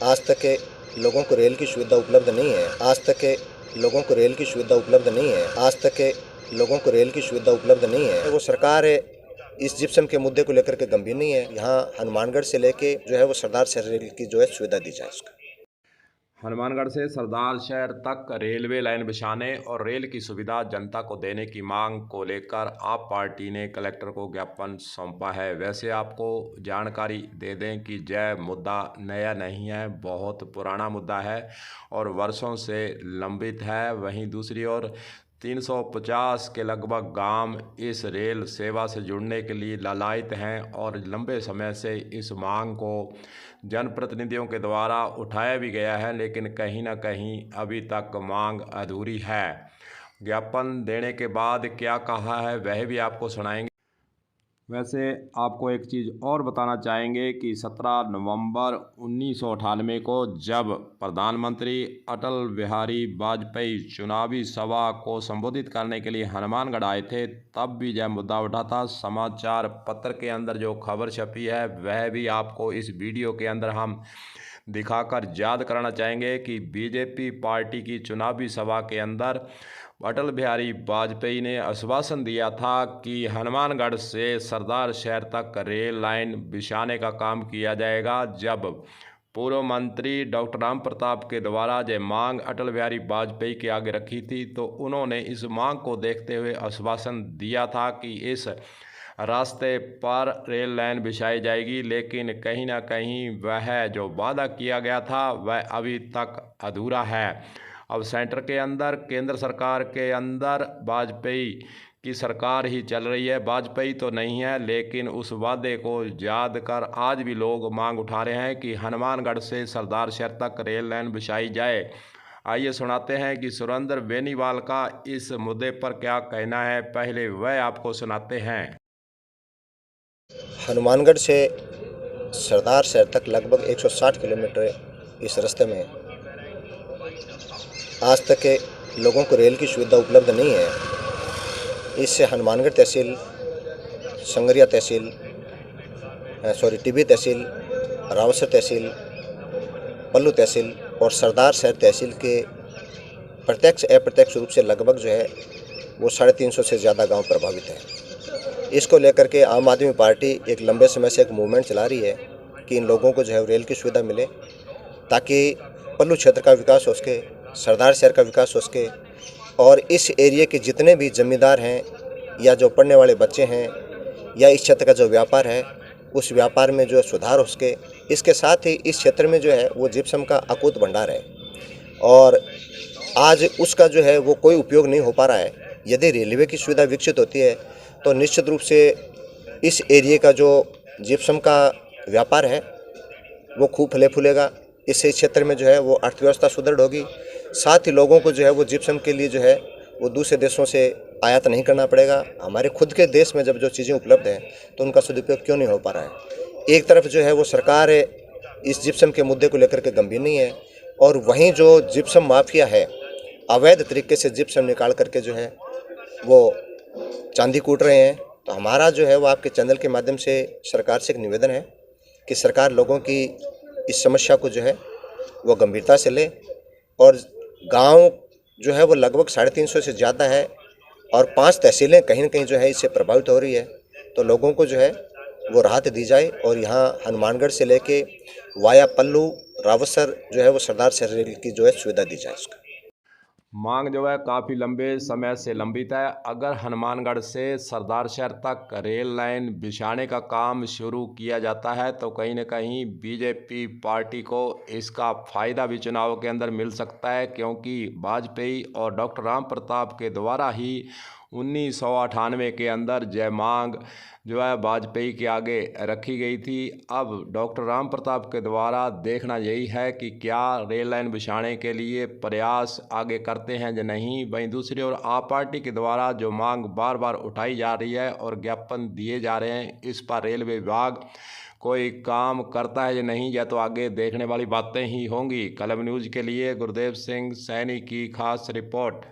आज तक के लोगों को रेल की सुविधा उपलब्ध नहीं है। आज तक के लोगों को रेल की सुविधा उपलब्ध नहीं है। आज तक के लोगों को रेल की सुविधा उपलब्ध नहीं है। वो सरकार इस जिप्सम के मुद्दे को लेकर के गंभीर नहीं है। यहाँ हनुमानगढ़ से लेके जो है वो सरदार शहर रेल की जो है सुविधा दी जाए उसका। हनुमानगढ़ से सरदार शहर तक रेलवे लाइन बिछाने और रेल की सुविधा जनता को देने की मांग को लेकर आप पार्टी ने कलेक्टर को ज्ञापन सौंपा है। वैसे आपको जानकारी दे दें कि यह मुद्दा नया नहीं है, बहुत पुराना मुद्दा है और वर्षों से लंबित है। वहीं दूसरी ओर 350 के लगभग गांव इस रेल सेवा से जुड़ने के लिए लालायित हैं और लंबे समय से इस मांग को जनप्रतिनिधियों के द्वारा उठाया भी गया है, लेकिन कहीं ना कहीं अभी तक मांग अधूरी है। ज्ञापन देने के बाद क्या कहा है वह भी आपको सुनाएंगे। वैसे आपको एक चीज़ और बताना चाहेंगे कि 17 नवंबर 1998 को जब प्रधानमंत्री अटल बिहारी वाजपेयी चुनावी सभा को संबोधित करने के लिए हनुमानगढ़ आए थे, तब भी यह मुद्दा उठा था। समाचार पत्र के अंदर जो खबर छपी है वह भी आपको इस वीडियो के अंदर हम दिखाकर याद कराना चाहेंगे कि बीजेपी पार्टी की चुनावी सभा के अंदर अटल बिहारी वाजपेयी ने आश्वासन दिया था कि हनुमानगढ़ से सरदार शहर तक रेल लाइन बिछाने का काम किया जाएगा। जब पूर्व मंत्री डॉक्टर राम प्रताप के द्वारा यह मांग अटल बिहारी वाजपेयी के आगे रखी थी, तो उन्होंने इस मांग को देखते हुए आश्वासन दिया था कि इस रास्ते पर रेल लाइन बिछाई जाएगी, लेकिन कहीं ना कहीं वह जो वादा किया गया था वह अभी तक अधूरा है। अब सेंटर के अंदर, केंद्र सरकार के अंदर वाजपेयी की सरकार ही चल रही है। वाजपेयी तो नहीं है, लेकिन उस वादे को याद कर आज भी लोग मांग उठा रहे हैं कि हनुमानगढ़ से सरदार शहर तक रेल लाइन बिछाई जाए। आइए सुनाते हैं कि सुरेंद्र बेनीवाल का इस मुद्दे पर क्या कहना है, पहले वह आपको सुनाते हैं। हनुमानगढ़ से सरदार शहर तक लगभग 160 किलोमीटर इस रास्ते में आज तक के लोगों को रेल की सुविधा उपलब्ध नहीं है। इससे हनुमानगढ़ तहसील, संगरिया तहसील, टिब्बी तहसील, रावसर तहसील, पल्लू तहसील और सरदार शहर तहसील के प्रत्यक्ष अप्रत्यक्ष रूप से लगभग जो है वो 350 से ज़्यादा गांव प्रभावित हैं। इसको लेकर के आम आदमी पार्टी एक लंबे समय से एक मूवमेंट चला रही है कि इन लोगों को जो है रेल की सुविधा मिले, ताकि पल्लू क्षेत्र का विकास हो सके, सरदार शहर का विकास हो सके और इस एरिया के जितने भी जमींदार हैं या जो पढ़ने वाले बच्चे हैं या इस क्षेत्र का जो व्यापार है उस व्यापार में जो सुधार हो सके। इसके साथ ही इस क्षेत्र में जो है वो जिप्सम का अकूत भंडार है और आज उसका जो है वो कोई उपयोग नहीं हो पा रहा है। यदि रेलवे की सुविधा विकसित होती है तो निश्चित रूप से इस एरिया का जो जिप्सम का व्यापार है वो खूब फले फूलेगा। इससे इस क्षेत्र में जो है वो अर्थव्यवस्था सुदृढ़ होगी। साथ ही लोगों को जो है वो जिप्सम के लिए जो है वो दूसरे देशों से आयात नहीं करना पड़ेगा। हमारे खुद के देश में जब जो चीज़ें उपलब्ध हैं तो उनका सदुपयोग क्यों नहीं हो पा रहा है। एक तरफ जो है वो सरकार इस जिप्सम के मुद्दे को लेकर के गंभीर नहीं है और वहीं जो जिप्सम माफिया है अवैध तरीके से जिप्सम निकाल करके जो है वो चांदी कूट रहे हैं। तो हमारा जो है वो आपके चैनल के माध्यम से सरकार से एक निवेदन है कि सरकार लोगों की इस समस्या को जो है वो गंभीरता से ले और गांव जो है वो लगभग 350 से ज़्यादा है और 5 तहसीलें कहीं ना कहीं जो है इससे प्रभावित हो रही है। तो लोगों को जो है वो राहत दी जाए और यहाँ हनुमानगढ़ से लेके वाया पल्लू, रावसर जो है वो सरदार शहर रेल की जो है सुविधा दी जाए उसका। मांग जो है काफ़ी लंबे समय से लंबित है। अगर हनुमानगढ़ से सरदार शहर तक रेल लाइन बिछाने का काम शुरू किया जाता है तो कहीं ना कहीं बीजेपी पार्टी को इसका फ़ायदा भी चुनाव के अंदर मिल सकता है, क्योंकि वाजपेयी और डॉक्टर राम प्रताप के द्वारा ही 1998 के अंदर जय मांग जो है वाजपेयी के आगे रखी गई थी। अब डॉक्टर राम प्रताप के द्वारा देखना यही है कि क्या रेल लाइन बिछाने के लिए प्रयास आगे करते हैं या नहीं। वहीं दूसरी ओर आप पार्टी के द्वारा जो मांग बार बार उठाई जा रही है और ज्ञापन दिए जा रहे हैं, इस पर रेलवे विभाग कोई काम करता है या नहीं, या तो आगे देखने वाली बातें ही होंगी। कलम न्यूज़ के लिए गुरदेव सिंह सैनी की खास रिपोर्ट।